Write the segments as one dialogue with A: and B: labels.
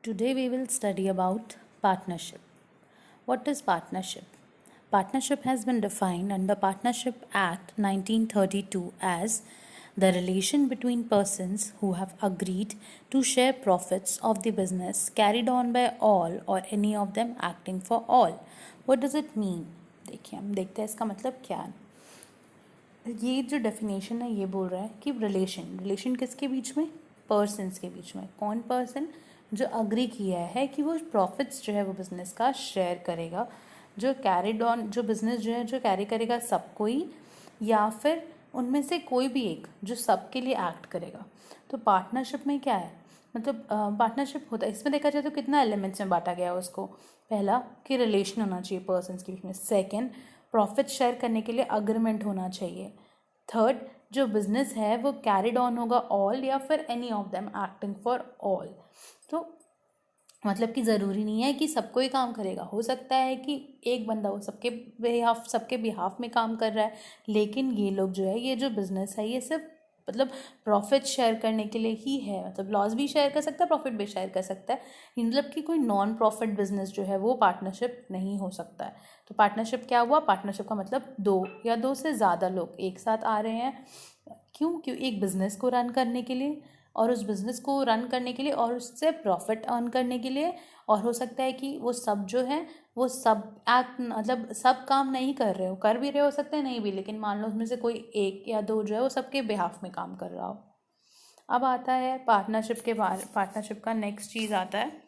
A: Today we will study about partnership. What is partnership? Partnership has been defined under Partnership Act 1932 as the relation between persons who have agreed to share profits of the business carried on by all or any of them acting for all. What does it mean? देखिए हम देखते हैं इसका मतलब क्या है. ये जो डेफिनेशन है ये बोल रहा है कि रिलेशन किसके बीच में, पर्सन्स के बीच में. कौन पर्सन? जो अग्री किया है कि वो प्रॉफिट्स जो है वो बिजनेस का शेयर करेगा, जो कैरिड ऑन, जो बिजनेस जो है जो कैरी करेगा सबको ही, या फिर उनमें से कोई भी एक जो सबके लिए एक्ट करेगा. तो पार्टनरशिप में क्या है, मतलब पार्टनरशिप होता है, इसमें देखा जाए तो कितना एलिमेंट्स में बांटा गया है उसको. पहला कि रिलेशन होना चाहिए पर्सन्स के बीच में. सेकेंड, प्रॉफिट शेयर करने के लिए अग्रीमेंट होना चाहिए. थर्ड, जो बिजनेस है वो कैरिड ऑन होगा ऑल या फिर any of them acting for all. तो मतलब कि ज़रूरी नहीं है कि सबको ही काम करेगा. हो सकता है कि एक बंदा वो सबके बिहाफ में काम कर रहा है, लेकिन ये लोग जो है, ये जो बिजनेस है ये सिर्फ मतलब प्रॉफिट शेयर करने के लिए ही है. मतलब लॉस भी शेयर कर सकता है, प्रॉफिट भी शेयर कर सकता है. मतलब कि कोई नॉन प्रॉफिट बिजनेस जो है वो पार्टनरशिप नहीं हो सकता है. तो पार्टनरशिप क्या हुआ? पार्टनरशिप का मतलब दो या दो से ज़्यादा लोग एक साथ आ रहे हैं. क्यों? एक बिजनेस को रन करने के लिए, और उस बिज़नेस को रन करने के लिए, और उससे प्रॉफिट अर्न करने के लिए. और हो सकता है कि वो सब जो है वो सब एक्ट मतलब सब काम नहीं कर रहे हो, कर भी रहे हो सकते हैं नहीं भी, लेकिन मान लो उसमें से कोई एक या दो जो है वो सबके बिहाफ में काम कर रहा हो. अब आता है पार्टनरशिप का नेक्स्ट चीज़ आता है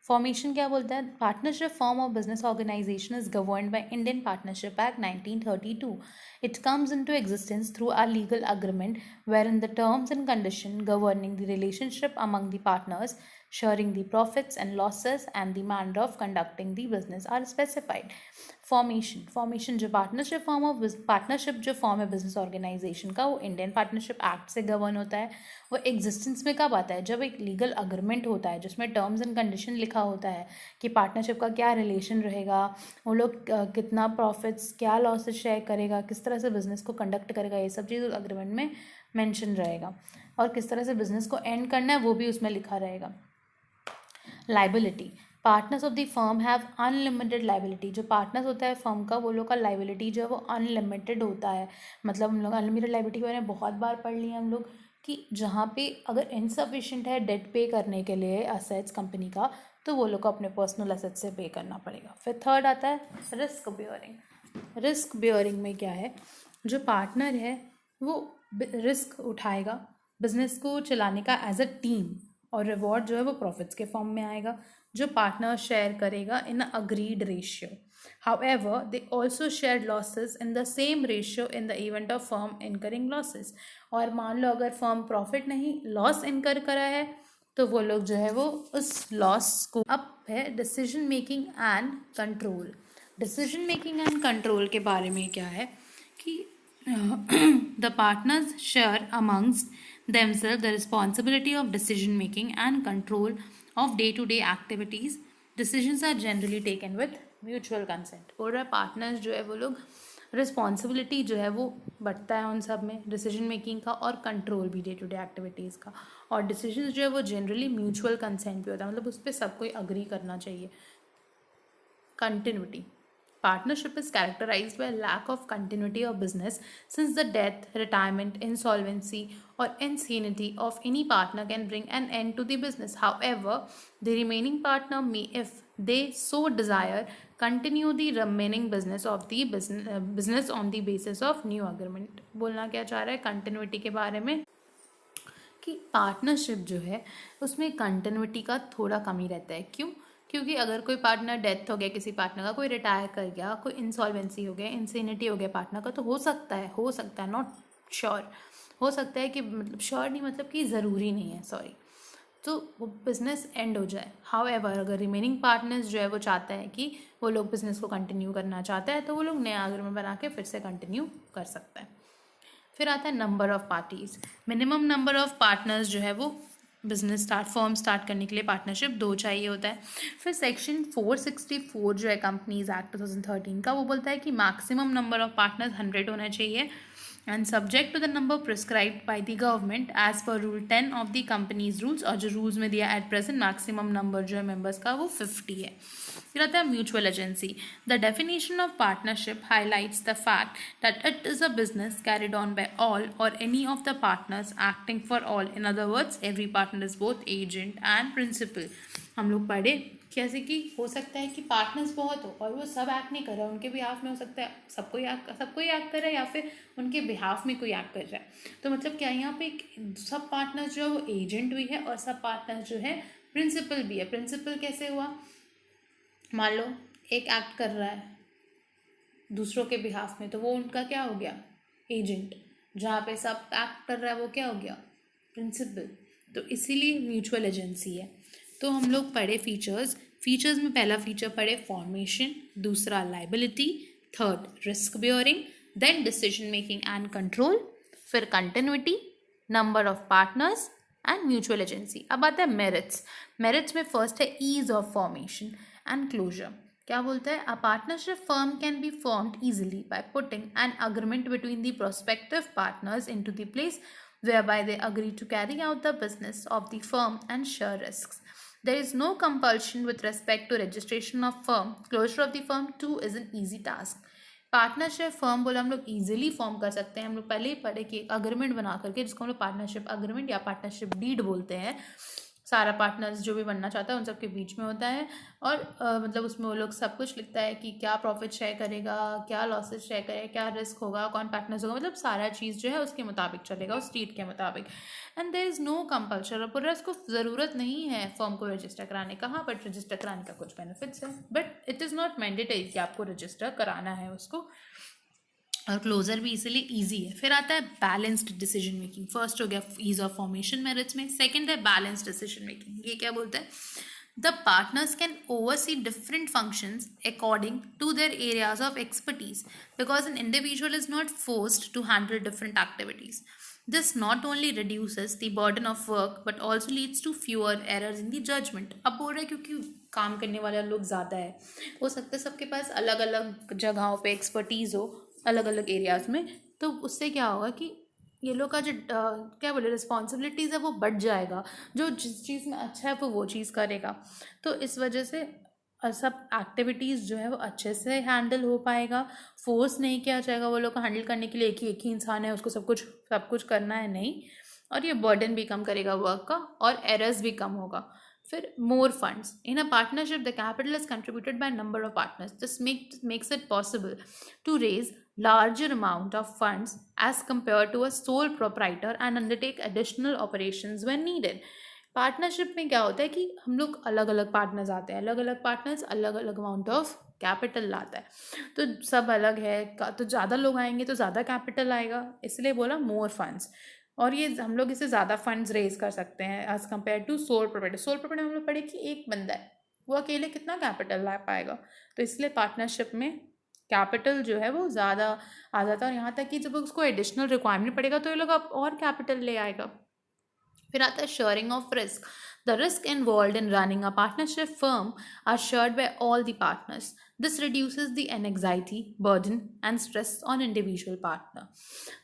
A: फॉर्मेशन. क्या बोलता है? Partnership form of business organisation is governed by Indian partnership act 1932. It comes into existence through a legal agreement wherein the terms and conditions governing the relationship among the partners, sharing the profits and losses, and the manner of conducting the business are specified. Formation जो partnership जो form है business organisation का, वो Indian partnership act से govern होता है. वो existence में कब आता है? जब एक लीगल अग्रीमेंट होता है जिसमें टर्म्स एंड कंडीशन लिखा होता है कि पार्टनरशिप का क्या रिलेशन रहेगा, वो लोग कितना प्रॉफिट्स, क्या लॉसेस शेयर करेगा, किस तरह से बिजनेस को कंडक्ट करेगा, ये सब चीज़ उस अग्रीमेंट में मेंशन रहेगा. और किस तरह से बिजनेस को एंड करना है वो भी उसमें लिखा रहेगा. Liability. Partners of the firm have unlimited liability. जो पार्टनर्स होता है फर्म का, वो लोग का लाइबिलिटी जो है वो अनलिमिटेड होता है. मतलब हम लोग अनलिमिटेड लाइबिलिटी के बारे में बहुत बार पढ़ लिए हम लोग कि जहाँ पे अगर इनसफिशिएंट है डेट पे करने के लिए असेट्स कंपनी का, तो वो लोग को अपने पर्सनल असेट्स से पे करना पड़ेगा. फिर थर्ड आता है रिस्क बियरिंग. रिस्क बियरिंग में क्या है? जो पार्टनर है वो रिस्क उठाएगा बिजनेस को चलाने का एज अ टीम, और रिवॉर्ड जो है वो प्रॉफिट्स के फॉर्म में आएगा जो पार्टनर शेयर करेगा in a agreed ratio. However, they also shared losses in the same ratio in the event of firm incurring losses. और मान लो अगर फर्म प्रॉफिट नहीं लॉस इनकर करा है, तो वो लोग जो है वो उस लॉस को. अब है decision making and control. Decision making and control के बारे में क्या है कि the partners share amongst themselves the responsibility of decision making and control of day-to-day activities. Decisions are generally taken with mutual consent. बोल रहा है पार्टनर्स जो है वो लोग रिस्पॉन्सिबिलिटी जो है वो बढ़ता है उन सब में, डिसीजन मेकिंग का और कंट्रोल भी डे टू डे एक्टिविटीज़ का. और डिसीजंस जो है वो जनरली म्यूचुअल कंसेंट पे होता है, मतलब उस पर सबको अग्री करना चाहिए. Continuity. Partnership is characterized by a lack of continuity of business, since the death, retirement, insolvency, or insanity of any partner can bring an end to the business. However, the remaining partner may, if they so desire, continue the remaining business of the business on the basis of new agreement. बोलना क्या चाह रहा है continuity के बारे में कि partnership जो है उसमें कंटिन्यूटी का थोड़ा कमी रहता है. क्यों? क्योंकि अगर कोई पार्टनर डेथ हो गया, किसी पार्टनर का कोई रिटायर कर गया, कोई इंसॉल्वेंसी हो गया, इंसेनिटी हो गया पार्टनर का, तो हो सकता है नॉट श्योर, हो सकता है कि मतलब श्योर नहीं, मतलब कि ज़रूरी नहीं है, सॉरी, तो वो बिज़नेस एंड हो जाए. हाउएवर अगर रिमेनिंग पार्टनर्स जो है वो चाहता है कि वो लोग बिज़नेस को कंटिन्यू करना चाहता है, तो वो लोग नया अग्रीमेंट बना के फिर से कंटिन्यू कर सकता है. फिर आता है number of parties. Minimum number of partners जो है वो बिजनेस फॉर्म स्टार्ट करने के लिए पार्टनरशिप 2 चाहिए होता है. फिर सेक्शन 464 जो है कंपनीज एक्ट 2013 का, वो बोलता है कि मैक्सिमम नंबर ऑफ पार्टनर्स 100 होना चाहिए. and subject to the number prescribed by the government as per rule 10 of the company's rules, और जो rules में दिया at present maximum number जो है members का वो 50 है. फिर आता है mutual agency. The definition of partnership highlights the fact that it is a business carried on by all or any of the partners acting for all. In other words, every partner is both agent and principal. हम लोग पढ़े कैसे कि हो सकता है कि partners बहुत हो और वो सब एक्ट नहीं कर रहा, उनके बिहाफ में हो सकता है सबको एक्ट कर रहा है या फिर उनके बिहाफ में कोई एक्ट कर रहा है. तो मतलब क्या यहाँ पे सब पार्टनर जो है वो एजेंट भी है और सब पार्टनर जो है प्रिंसिपल भी है. प्रिंसिपल कैसे हुआ, मान लो एक एक्ट कर रहा है दूसरों के बिहाफ में तो वो उनका क्या हो गया, एजेंट. जहाँ पे सब एक्ट कर रहा है वो क्या हो गया, प्रिंसिपल. तो इसीलिए म्यूचुअल एजेंसी है. तो हम लोग पढ़े फीचर्स में पहला फीचर पढ़े फॉर्मेशन, दूसरा liability, third risk bearing, then decision making and control, फिर continuity, number of partners and mutual agency. अब आता है मेरिट्स में फर्स्ट है ease of formation and closure. क्या बोलता है, a partnership firm can be formed easily by putting an agreement between the prospective partners into the place whereby they agree to carry out the business of the firm and share risks. There is no compulsion with respect to registration of firm. Closure of the firm too is an easy task. Partnership firm बोला हम लोग easily form कर सकते हैं. हम लोग पहले ही पढ़े कि एक अग्रीमेंट बना करके, जिसको हम लोग पार्टनरशिप अग्रीमेंट या पार्टनरशिप डीड बोलते हैं, सारा पार्टनर्स जो भी बनना चाहता है उन सबके बीच में होता है. और मतलब उसमें वो लोग सब कुछ लिखता है कि क्या प्रॉफिट शेयर करेगा, क्या लॉसेस शेयर करेगा, क्या रिस्क होगा, कौन पार्टनर्स होगा, मतलब सारा चीज़ जो है उसके मुताबिक चलेगा, उस डीड के मुताबिक. And there is no compulsion, और पूरा इसको ज़रूरत नहीं है फॉर्म को रजिस्टर कराने का. हाँ, बट रजिस्टर कराने का कुछ बेनिफिट्स है, but it is not mandatory कि आपको रजिस्टर कराना है उसको. और क्लोजर भी इसीलिए ईजी है. फिर आता है बैलेंस्ड डिसीजन मेकिंग. फर्स्ट हो गया ईज ऑफ फॉर्मेशन मेरिट्स में, सेकंड है बैलेंस्ड डिसीजन मेकिंग. ये क्या बोलता है, the partners can oversee different functions according to their areas of expertise because an individual is not forced to handle different activities. This not only reduces the burden of work but also leads to fewer errors in the judgment. अब बोल रहे हैं क्योंकि काम करने वाले लोग ज़्यादा है, हो सकता है सबके पास अलग अलग जगहों पे एक्सपर्टीज़ हो, अलग अलग एरियाज़ में. तो उससे क्या होगा कि ये लोग का जो क्या बोले रिस्पॉन्सिबिलिटीज़ है वो बढ़ जाएगा. जो जिस चीज़ में अच्छा है वो चीज़ करेगा. तो इस वजह से सब एक्टिविटीज़ जो है वो अच्छे से हैंडल हो पाएगा. फोर्स नहीं किया जाएगा वो लोग को हैंडल करने के लिए, एक ही इंसान है उसको सब कुछ करना है, नहीं. और ये बर्डन भी कम करेगा वर्क का, और एरर्स भी कम होगा. फिर more funds. In a partnership the capital is contributed by number of partners. This makes it possible to raise larger amount of funds as compared to a sole proprietor and undertake additional operations when needed. Partnership में क्या होता है कि हम लोग अलग अलग partners आते हैं, अलग अलग पार्टनर्स अलग अलग अमाउंट ऑफ कैपिटल लाता है. तो सब अलग है तो ज़्यादा लोग आएंगे तो ज़्यादा कैपिटल आएगा, इसलिए बोला मोर फंड्स. और ये हम लोग इससे ज़्यादा फंड्स रेज कर सकते हैं as compare to sole proprietor. Sole proprietor हम लोग पढ़े कि एक बंदा है, वो अकेले कितना कैपिटल ला पाएगा. तो इसलिए पार्टनरशिप में कैपिटल जो है वो ज़्यादा आ जाता है. और यहाँ तक कि जब उसको एडिशनल रिक्वायरमेंट पड़ेगा तो ये लोग अब और कैपिटल ले आएगा. फिर आता है sharing of risk. The risk involve in running a partnership firm are shared by all the partners. This reduces the anxiety, burden and stress on individual partner.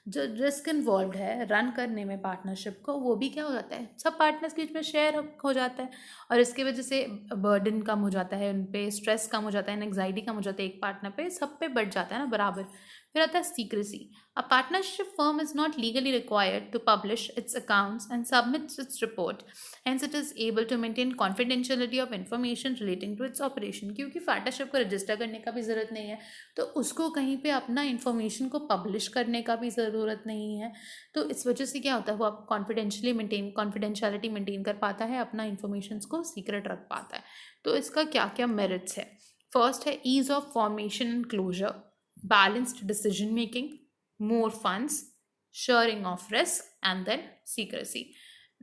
A: जो रिस्क इन्वॉल्व है रन करने में partnership को, वो भी क्या हो जाता है, सब पार्टनर्स के बीच में शेयर हो जाता है. और इसकी वजह से बर्डन कम हो जाता है, उन पे स्ट्रेस कम हो जाता है, एंग्जाइटी कम हो जाता है, एक पार्टनर पे सब पे बढ़ जाता है ना बराबर. फिर आता है secrecy. A partnership firm is not legally required to publish its accounts and submits its report. Hence it is able to maintain confidentiality of information relating to its operation. क्योंकि पार्टनरशिप को रजिस्टर करने का भी ज़रूरत नहीं है, तो उसको कहीं पे अपना इन्फॉर्मेशन को पब्लिश करने का भी ज़रूरत नहीं है. तो इस वजह से क्या होता है, वो आप कॉन्फिडेंशियलिटी मेंटेन कर पाता है, अपना इन्फॉर्मेशन को सीक्रेट रख पाता है. तो इसका क्या क्या मेरिट्स है. फर्स्ट है ease of formation and closure, balanced decision making, more funds, sharing of risk, and then secrecy.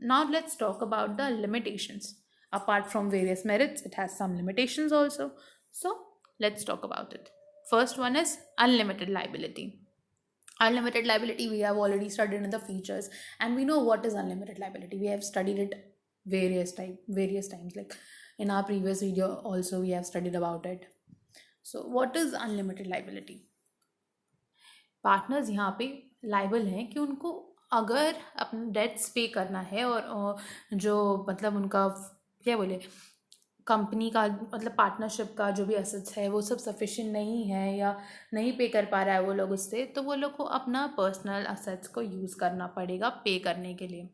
A: Now let's talk about the limitations. Apart from various merits, it has some limitations also. So let's talk about it. First one is unlimited liability. Unlimited liability we have already studied in the features, and we know what is unlimited liability. We have studied it various times. Like in our previous video also we have studied about it. So what is unlimited liability? Partners यहाँ पे liable हैं कि उनको अगर अपने dates पे करना है और जो मतलब उनका क्या बोले कंपनी का मतलब पार्टनरशिप का जो भी एसेट्स है वो सब सफिशिएंट नहीं है या नहीं पे कर पा रहा है वो लोग उससे, तो वो लोग को अपना पर्सनल एसेट्स को यूज़ करना पड़ेगा पे करने के लिए.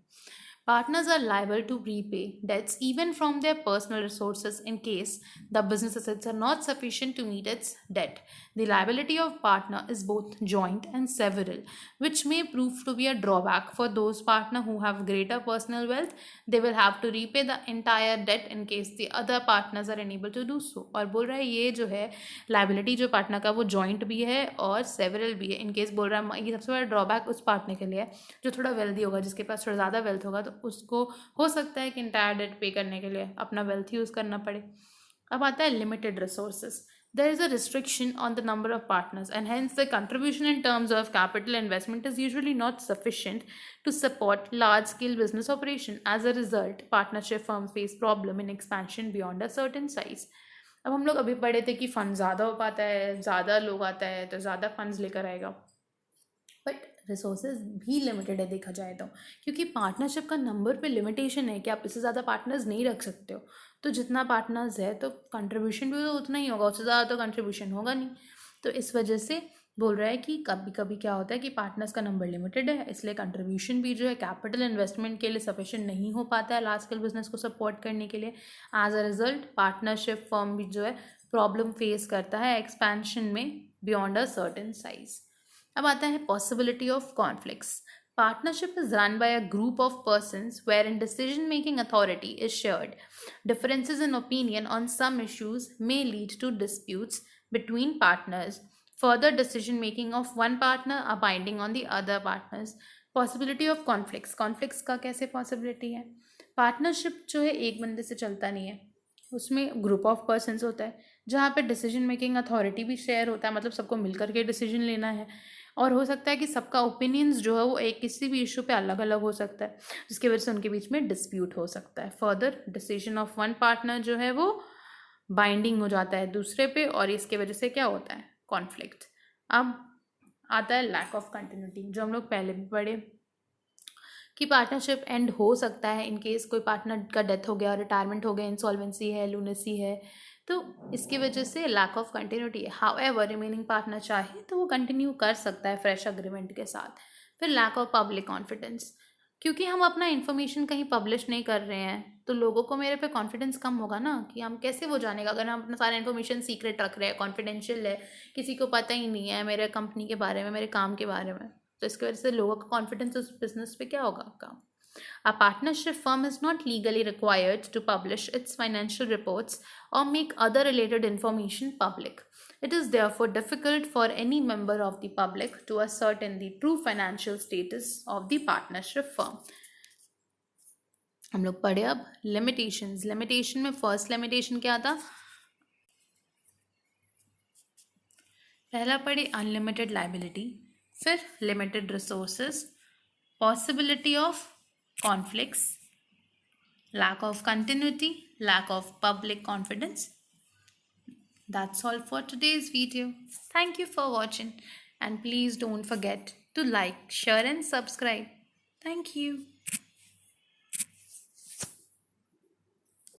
A: Partners are liable to repay debts even from their personal resources in case the business assets are not sufficient to meet its debt. The liability of partner is both joint and several, which may prove to be a drawback for those partners who have greater personal wealth. They will have to repay the entire debt in case the other partners are unable to do so. और बोल रहा है ये जो है liability जो partner का वो जॉइंट भी है और सेवरल भी है. इन केस बोल रहा है ये सबसे बड़ा ड्रॉबैक उस पार्टनर के लिए है जो थोड़ा वेल्दी होगा, जिसके पास थोड़ा ज़्यादा वेल्थ होगा, तो उसको हो सकता है कि इंटायर डेट पे करने के लिए अपना वेल्थ यूज़ करना पड़े. अब आता है limited resources. There is a restriction on the number of partners, and hence the contribution in terms of capital investment is usually not sufficient to support large-scale business operation. As a result, partnership firms face problem in expansion beyond a certain size. अब हम लोग अभी पढ़े थे कि fund ज़्यादा हो पाता है, ज़्यादा लोग आता है तो ज़्यादा फंड्स लेकर आएगा, बट रिसोर्सेज भी लिमिटेड है देखा जाए तो, क्योंकि पार्टनरशिप का नंबर पे लिमिटेशन है कि आप इससे ज़्यादा पार्टनर्स नहीं रख सकते हो. तो जितना पार्टनर्स है तो कंट्रीब्यूशन भी तो उतना ही होगा, उससे ज़्यादा तो कंट्रीब्यूशन होगा नहीं. तो इस वजह से बोल रहा है कि कभी कभी क्या होता है कि पार्टनर्स का नंबर लिमिटेड है, इसलिए कंट्रीब्यूशन भी जो है कैपिटल इन्वेस्टमेंट के लिए सफिशिएंट नहीं हो पाता है लार्ज स्केल बिजनेस को सपोर्ट करने के लिए. As a result partnership firm भी जो है प्रॉब्लम फेस करता है एक्सपेंशन में बियॉन्ड अ सर्टेन साइज. अब आता है possibility of conflicts. Partnership is run by a group of persons wherein decision making authority is shared. Differences in opinion on some issues may lead to disputes between partners. Further decision making of one partner are binding on the other partners. Possibility of conflicts. Conflicts का कैसे possibility है? Partnership जो है एक बंदे से चलता नहीं है, उसमें ग्रुप ऑफ पर्सन्स होता है जहाँ पे डिसीजन मेकिंग अथॉरिटी भी शेयर होता है, मतलब सबको मिलकर के डिसीजन लेना है. और हो सकता है कि सबका ओपिनियंस जो है वो एक किसी भी इशू पे अलग अलग हो सकता है, जिसकी वजह से उनके बीच में डिस्प्यूट हो सकता है. Further decision of one partner जो है वो बाइंडिंग हो जाता है दूसरे पे, और इसके वजह से क्या होता है कॉन्फ्लिक्ट. अब आता है लैक ऑफ कंटिन्यूटी, जो हम लोग पहले भी पढ़े कि पार्टनरशिप एंड हो सकता है इन केस कोई पार्टनर का डेथ हो गया, रिटायरमेंट हो गया, इंसॉल्वेंसी है, लूनेसी है, तो इसकी वजह से लैक ऑफ कंटिन्यूटी है. हाउएवर रिमेनिंग पार्टनर चाहे तो वो कंटिन्यू कर सकता है फ्रेश अग्रीमेंट के साथ. फिर लैक ऑफ पब्लिक कॉन्फिडेंस, क्योंकि हम अपना इन्फॉर्मेशन कहीं पब्लिश नहीं कर रहे हैं तो लोगों को मेरे पे कॉन्फिडेंस कम होगा ना, कि हम कैसे वो जानेगा अगर हम अपना सारा इन्फॉर्मेशन सीक्रेट रख रहे हैं, कॉन्फिडेंशियल है, किसी को पता ही नहीं है मेरे कंपनी के बारे में, मेरे काम के बारे में, तो इसकी वजह से लोगों का कॉन्फिडेंस उस बिजनेस पे क्या होगा कम. A partnership firm is not legally required to publish its financial reports or make other related information public. It is therefore difficult for any member of the public to ascertain the true financial status of the partnership firm. हम लोग पढ़े अब limitations. Limitation में first limitation क्या था, पहला पढ़े unlimited liability, फिर limited resources, possibility of conflicts, lack of continuity, lack of public confidence. That's all for today's video. Thank you for watching, and please don't forget to like, share and subscribe. Thank you.